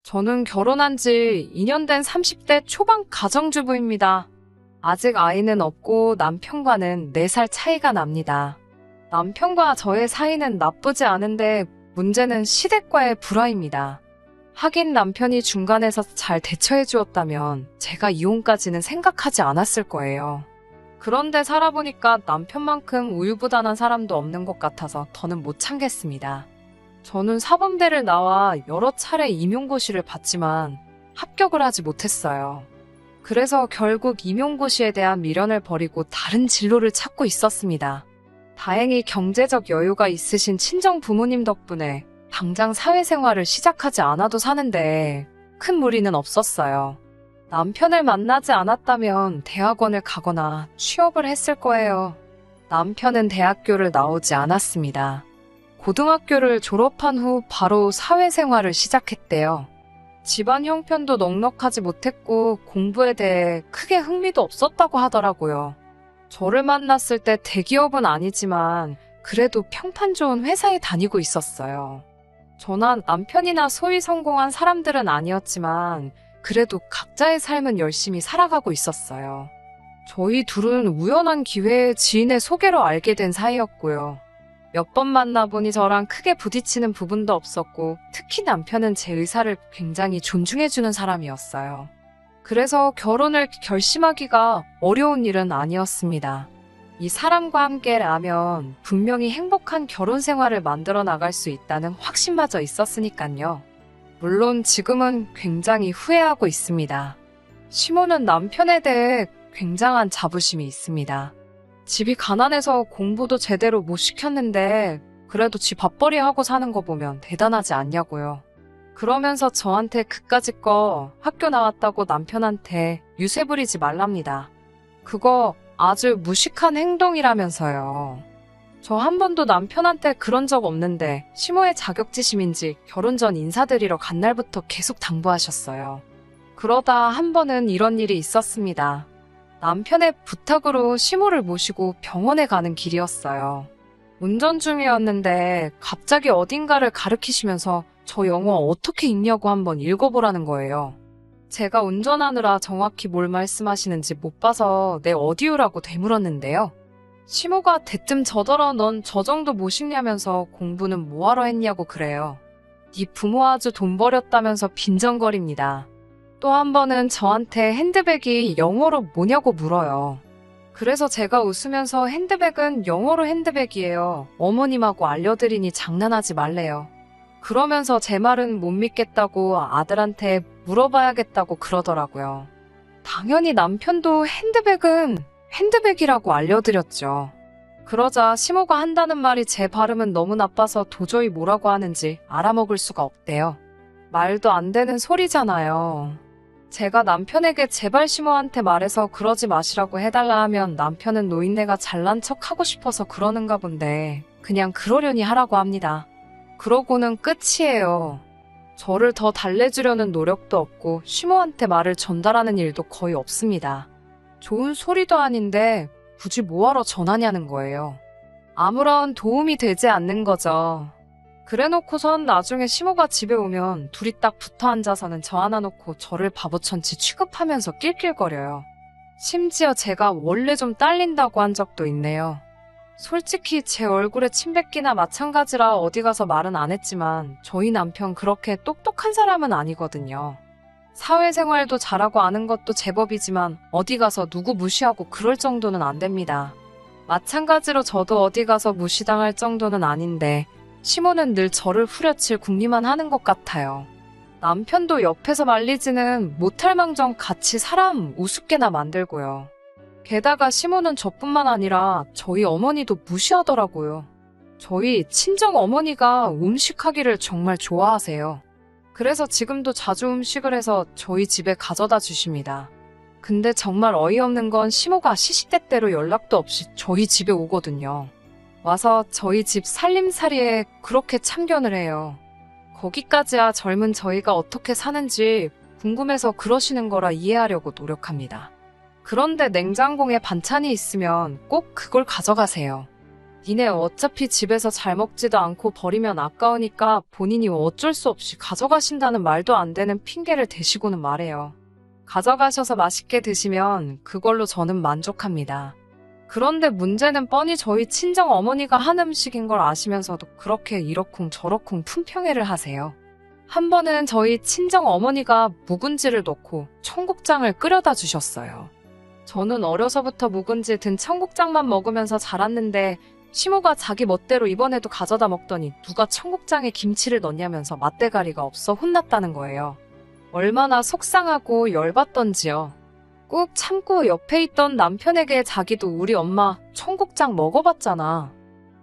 저는 결혼한 지 2년 된 30대 초반 가정주부입니다. 아직 아이는 없고 남편과는 4살 차이가 납니다. 남편과 저의 사이는 나쁘지 않은데 문제는 시댁과의 불화입니다. 하긴 남편이 중간에서 잘 대처해 주었다면 제가 이혼까지는 생각하지 않았을 거예요. 그런데 살아보니까 남편만큼 우유부단한 사람도 없는 것 같아서 더는 못 참겠습니다. 저는 사범대를 나와 여러 차례 임용고시를 봤지만 합격을 하지 못했어요. 그래서 결국 임용고시에 대한 미련을 버리고 다른 진로를 찾고 있었습니다. 다행히 경제적 여유가 있으신 친정 부모님 덕분에 당장 사회생활을 시작하지 않아도 사는데 큰 무리는 없었어요. 남편을 만나지 않았다면 대학원을 가거나 취업을 했을 거예요. 남편은 대학교를 나오지 않았습니다. 고등학교를 졸업한 후 바로 사회생활을 시작했대요. 집안 형편도 넉넉하지 못했고 공부에 대해 크게 흥미도 없었다고 하더라고요. 저를 만났을 때 대기업은 아니지만 그래도 평판 좋은 회사에 다니고 있었어요. 저나 남편이나 소위 성공한 사람들은 아니었지만 그래도 각자의 삶은 열심히 살아가고 있었어요. 저희 둘은 우연한 기회에 지인의 소개로 알게 된 사이였고요. 몇 번 만나보니 저랑 크게 부딪히는 부분도 없었고 특히 남편은 제 의사를 굉장히 존중해주는 사람이었어요. 그래서 결혼을 결심하기가 어려운 일은 아니었습니다. 이 사람과 함께라면 분명히 행복한 결혼 생활을 만들어 나갈 수 있다는 확신마저 있었으니까요. 물론 지금은 굉장히 후회하고 있습니다. 시모는 남편에 대해 굉장한 자부심이 있습니다. 집이 가난해서 공부도 제대로 못 시켰는데 그래도 지 밥벌이 하고 사는 거 보면 대단하지 않냐고요. 그러면서 저한테 그까짓 거 학교 나왔다고 남편한테 유세 부리지 말랍니다. 그거 아주 무식한 행동이라면서요. 저 한 번도 남편한테 그런 적 없는데 시모의 자격지심인지 결혼 전 인사드리러 간 날부터 계속 당부하셨어요. 그러다 한 번은 이런 일이 있었습니다. 남편의 부탁으로 시모를 모시고 병원에 가는 길이었어요. 운전 중이었는데 갑자기 어딘가를 가리키시면서 저 영어 어떻게 읽냐고 한번 읽어보라는 거예요. 제가 운전하느라 정확히 뭘 말씀하시는지 못 봐서 네 어디요라고 되물었는데요. 시모가 대뜸 저더러 넌 저 정도 못 읽냐면서 공부는 뭐하러 했냐고 그래요. 네 부모 아주 돈 버렸다면서 빈정거립니다. 또 한 번은 저한테 핸드백이 영어로 뭐냐고 물어요. 그래서 제가 웃으면서 핸드백은 영어로 핸드백이에요. 어머님하고 알려드리니 장난하지 말래요. 그러면서 제 말은 못 믿겠다고 아들한테 물어봐야겠다고 그러더라고요. 당연히 남편도 핸드백은 핸드백이라고 알려드렸죠. 그러자 시모가 한다는 말이 제 발음은 너무 나빠서 도저히 뭐라고 하는지 알아먹을 수가 없대요. 말도 안 되는 소리잖아요. 제가 남편에게 제발 시모한테 말해서 그러지 마시라고 해달라 하면 남편은 노인네가 잘난 척 하고 싶어서 그러는가 본데 그냥 그러려니 하라고 합니다. 그러고는 끝이에요. 저를 더 달래주려는 노력도 없고 시모한테 말을 전달하는 일도 거의 없습니다. 좋은 소리도 아닌데 굳이 뭐하러 전하냐는 거예요. 아무런 도움이 되지 않는 거죠. 그래놓고선 나중에 시모가 집에 오면 둘이 딱 붙어 앉아서는 저 하나 놓고 저를 바보천치 취급하면서 낄낄거려요. 심지어 제가 원래 좀 딸린다고 한 적도 있네요. 솔직히 제 얼굴에 침 뱉기나 마찬가지라 어디 가서 말은 안 했지만 저희 남편 그렇게 똑똑한 사람은 아니거든요. 사회생활도 잘하고 아는 것도 제법이지만 어디 가서 누구 무시하고 그럴 정도는 안 됩니다. 마찬가지로 저도 어디 가서 무시당할 정도는 아닌데 시모는 늘 저를 후려칠 궁리만 하는 것 같아요. 남편도 옆에서 말리지는 못할 망정 같이 사람 우습게나 만들고요. 게다가 시모는 저뿐만 아니라 저희 어머니도 무시하더라고요. 저희 친정 어머니가 음식하기를 정말 좋아하세요. 그래서 지금도 자주 음식을 해서 저희 집에 가져다 주십니다. 근데 정말 어이없는 건 시모가 시시때때로 연락도 없이 저희 집에 오거든요. 와서 저희 집 살림살이에 그렇게 참견을 해요. 거기까지야 젊은 저희가 어떻게 사는지 궁금해서 그러시는 거라 이해하려고 노력합니다. 그런데 냉장고에 반찬이 있으면 꼭 그걸 가져가세요. 니네 어차피 집에서 잘 먹지도 않고 버리면 아까우니까 본인이 어쩔 수 없이 가져가신다는 말도 안 되는 핑계를 대시고는 말해요. 가져가셔서 맛있게 드시면 그걸로 저는 만족합니다. 그런데 문제는 뻔히 저희 친정 어머니가 한 음식인 걸 아시면서도 그렇게 이러쿵 저러쿵 품평회를 하세요. 한 번은 저희 친정 어머니가 묵은지를 넣고 청국장을 끓여다 주셨어요. 저는 어려서부터 묵은지 든 청국장만 먹으면서 자랐는데 시모가 자기 멋대로 이번에도 가져다 먹더니 누가 청국장에 김치를 넣냐면서 맛대가리가 없어 혼났다는 거예요. 얼마나 속상하고 열받던지요. 꾹 참고 옆에 있던 남편에게 자기도 우리 엄마 청국장 먹어봤잖아.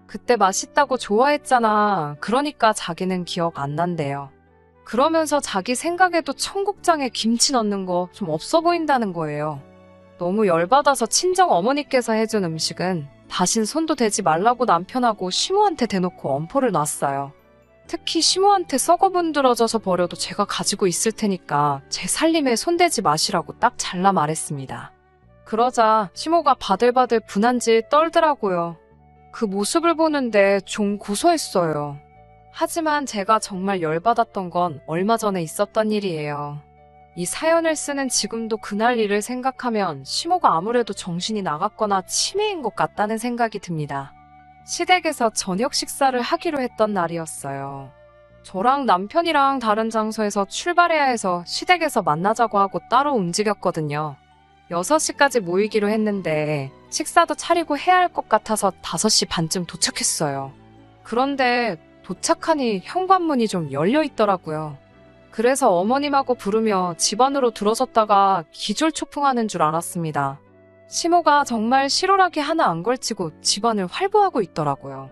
그때 맛있다고 좋아했잖아. 그러니까 자기는 기억 안 난대요. 그러면서 자기 생각에도 청국장에 김치 넣는 거 좀 없어 보인다는 거예요. 너무 열받아서 친정 어머니께서 해준 음식은 다신 손도 대지 말라고 남편하고 시모한테 대놓고 엄포를 놨어요. 특히 시모한테 썩어분들어져서 버려도 제가 가지고 있을 테니까 제 살림에 손대지 마시라고 딱 잘라 말했습니다. 그러자 시모가 바들바들 분한질 떨더라고요. 그 모습을 보는데 좀 고소했어요. 하지만 제가 정말 열받았던 건 얼마 전에 있었던 일이에요. 이 사연을 쓰는 지금도 그날 일을 생각하면 시모가 아무래도 정신이 나갔거나 치매인 것 같다는 생각이 듭니다. 시댁에서 저녁 식사를 하기로 했던 날이었어요. 저랑 남편이랑 다른 장소에서 출발해야 해서 시댁에서 만나자고 하고 따로 움직였거든요. 6시까지 모이기로 했는데 식사도 차리고 해야 할 것 같아서 5시 반쯤 도착했어요. 그런데 도착하니 현관문이 좀 열려 있더라고요. 그래서 어머님하고 부르며 집 안으로 들어섰다가 기절초풍하는 줄 알았습니다. 시모가 정말 실오라기 하나 안 걸치고 집안을 활보하고 있더라고요.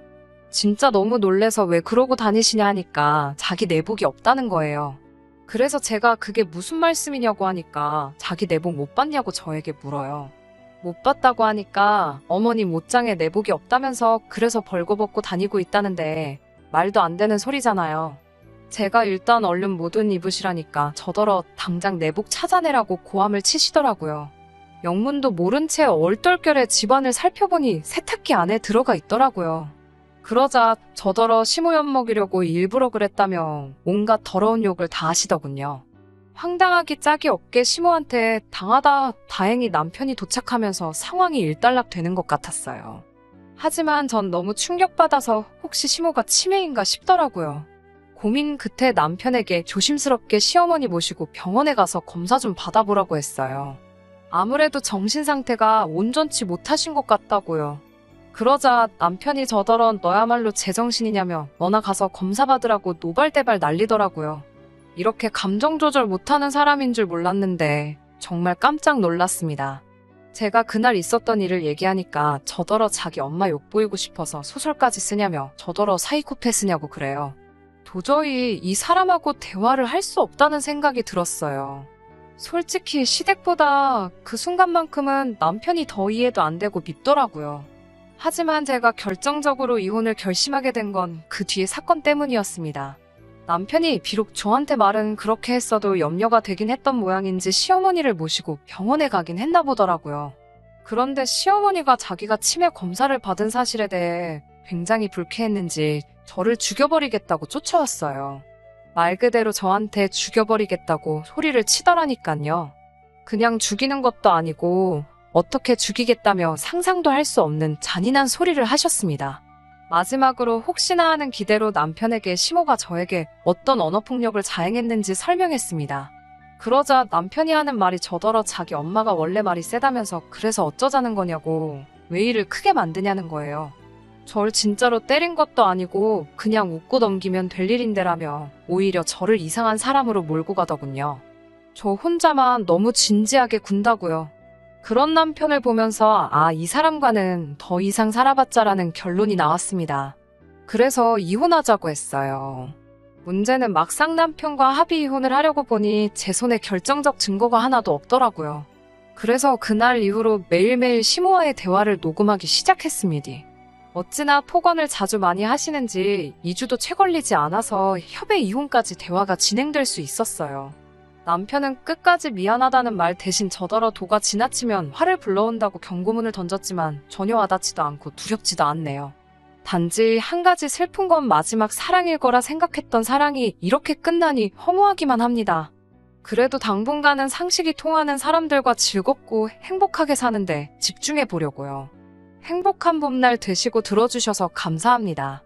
진짜 너무 놀래서 왜 그러고 다니시냐 하니까 자기 내복이 없다는 거예요. 그래서 제가 그게 무슨 말씀이냐고 하니까 자기 내복 못 봤냐고 저에게 물어요. 못 봤다고 하니까 어머님 옷장에 내복이 없다면서 그래서 벌거벗고 다니고 있다는데 말도 안 되는 소리잖아요. 제가 일단 얼른 뭐든 입으시라니까 저더러 당장 내복 찾아내라고 고함을 치시더라고요. 영문도 모른 채 얼떨결에 집안을 살펴보니 세탁기 안에 들어가 있더라고요. 그러자 저더러 시모연 먹이려고 일부러 그랬다며 온갖 더러운 욕을 다 하시더군요. 황당하기 짝이 없게 시모한테 당하다 다행히 남편이 도착하면서 상황이 일단락되는 것 같았어요. 하지만 전 너무 충격받아서 혹시 시모가 치매인가 싶더라고요. 고민 끝에 남편에게 조심스럽게 시어머니 모시고 병원에 가서 검사 좀 받아보라고 했어요. 아무래도 정신 상태가 온전치 못하신 것 같다고요. 그러자 남편이 저더러 너야말로 제정신이냐며 너나 가서 검사 받으라고 노발대발 난리더라고요. 이렇게 감정 조절 못하는 사람인 줄 몰랐는데 정말 깜짝 놀랐습니다. 제가 그날 있었던 일을 얘기하니까 저더러 자기 엄마 욕보이고 싶어서 소설까지 쓰냐며 저더러 사이코패스냐고 그래요. 도저히 이 사람하고 대화를 할 수 없다는 생각이 들었어요. 솔직히 시댁보다 그 순간만큼은 남편이 더 이해도 안 되고 밉더라고요. 하지만 제가 결정적으로 이혼을 결심하게 된 건 그 뒤의 사건 때문이었습니다. 남편이 비록 저한테 말은 그렇게 했어도 염려가 되긴 했던 모양인지 시어머니를 모시고 병원에 가긴 했나 보더라고요. 그런데 시어머니가 자기가 치매 검사를 받은 사실에 대해 굉장히 불쾌했는지 저를 죽여버리겠다고 쫓아왔어요. 말 그대로 저한테 죽여버리겠다고 소리를 치더라니깐요. 그냥 죽이는 것도 아니고 어떻게 죽이겠다며 상상도 할 수 없는 잔인한 소리를 하셨습니다. 마지막으로 혹시나 하는 기대로 남편에게 시모가 저에게 어떤 언어폭력을 자행했는지 설명했습니다. 그러자 남편이 하는 말이 저더러 자기 엄마가 원래 말이 세다면서 그래서 어쩌자는 거냐고 왜 일을 크게 만드냐는 거예요. 절 진짜로 때린 것도 아니고 그냥 웃고 넘기면 될 일인데라며 오히려 저를 이상한 사람으로 몰고 가더군요. 저 혼자만 너무 진지하게 군다고요. 그런 남편을 보면서 이 사람과는 더 이상 살아봤자라는 결론이 나왔습니다. 그래서 이혼하자고 했어요. 문제는 막상 남편과 합의 이혼을 하려고 보니 제 손에 결정적 증거가 하나도 없더라고요. 그래서 그날 이후로 매일매일 시모와의 대화를 녹음하기 시작했습니다. 어찌나 폭언을 자주 많이 하시는지 2주도 채 걸리지 않아서 협의 이혼까지 대화가 진행될 수 있었어요. 남편은 끝까지 미안하다는 말 대신 저더러 도가 지나치면 화를 불러온다고 경고문을 던졌지만 전혀 와닿지도 않고 두렵지도 않네요. 단지 한 가지 슬픈 건 마지막 사랑일 거라 생각했던 사랑이 이렇게 끝나니 허무하기만 합니다. 그래도 당분간은 상식이 통하는 사람들과 즐겁고 행복하게 사는데 집중해 보려고요. 행복한 봄날 되시고 들어주셔서 감사합니다.